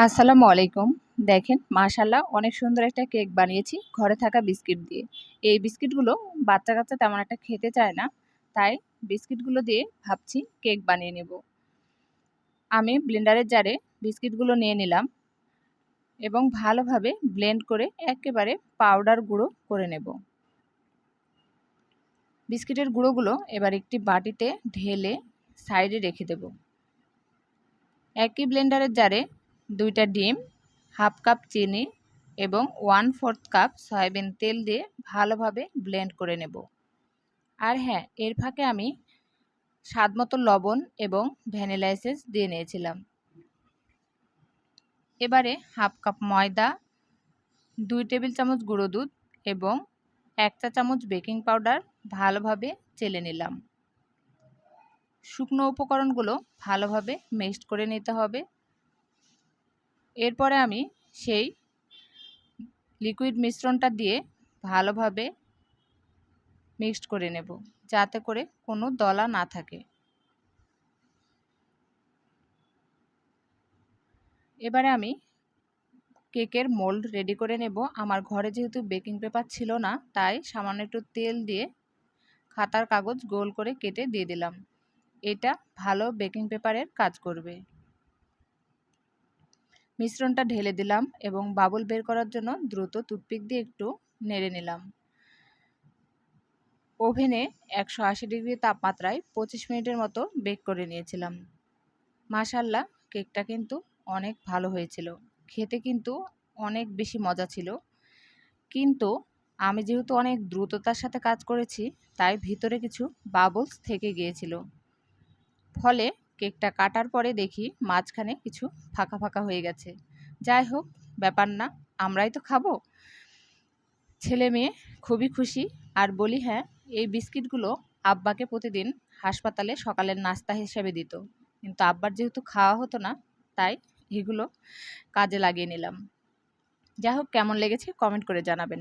আসসালামু আলাইকুম। দেখেন মাশাআল্লাহ অনেক সুন্দর একটা কেক বানিয়েছি ঘরে থাকা বিস্কিট দিয়ে। এই বিস্কিটগুলো বাচ্চা-কাচ্চা তেমন একটা খেতে চায় না। তাই বিস্কিটগুলো দিয়ে ভাবছি কেক বানিয়ে নেব। আমি ব্লেন্ডারের জারে বিস্কিটগুলো নিয়ে নিলাম এবং ভালোভাবে ব্লেন্ড করে একেবারে পাউডার গুঁড়ো করে নেব। বিস্কিটের গুঁড়োগুলো এবার একটি বাটিতে ঢেলে সাইডে রেখে দেব। একই ব্লেন্ডারের জারে 2টা ডিম, হাফ কাপ চিনি এবং 1/4 কাপ সয়াবিন তেল দিয়ে ভালোভাবে ব্লেন্ড করে নেব। আর হ্যাঁ, এর ফাঁকে আমি স্বাদমতো লবণ এবং ভ্যানিলা এসেন্স দিয়ে নিয়েছিলাম। এবারে হাফ কাপ ময়দা, 2 টেবিল চামচ গুঁড়ো দুধ এবং 1 চা চামচ বেকিং পাউডার ভালোভাবে চেলে নিলাম। শুকনো উপকরণগুলো ভালোভাবে মিক্সড করে নিতে হবে। এরপরে আমি সেই লিকুইড মিশ্রণটা দিয়ে ভালোভাবে মিক্সড করে নেব, যাতে করে কোনো দলা না থাকে। এবারে আমি কেকের মোল্ড রেডি করে নেব। আমার ঘরে যেহেতু বেকিং পেপার ছিল না, তাই সামান্য একটু তেল দিয়ে খাতার কাগজ গোল করে কেটে দিয়ে দিলাম। এটা ভালো বেকিং পেপারের কাজ করবে। মিশ্রণটা ঢেলে দিলাম এবং বাবল বের করার জন্য দ্রুত টুথপিক দিয়ে একটু নেড়ে নিলাম। ওভেনে 180 ডিগ্রি তাপমাত্রায় 25 মিনিটের মতো বেক করে নিয়েছিলাম। মাশাআল্লাহ কেকটা কিন্তু অনেক ভালো হয়েছিল। খেতে কিন্তু অনেক বেশি মজা ছিল। কিন্তু আমি যেহেতু অনেক দ্রুততার সাথে কাজ করেছি, তাই ভিতরে কিছু বাবলস থেকে গিয়েছিল। ফলে কেকটা কাটার পরে দেখি মাঝখানে কিছু ফাঁকা ফাঁকা হয়ে গেছে। যাই হোক, ব্যাপার না, আমরাই তো খাবো। ছেলে মেয়ে খুবই খুশি। আর বলি হ্যাঁ, এই বিস্কিটগুলো আব্বাকে প্রতিদিন হাসপাতালে সকালের নাস্তা হিসেবে দিত। কিন্তু আব্বার যেহেতু খাওয়া হতো না, তাই এগুলো কাজে লাগিয়ে নিলাম। যাই হোক, কেমন লেগেছে কমেন্ট করে জানাবেন।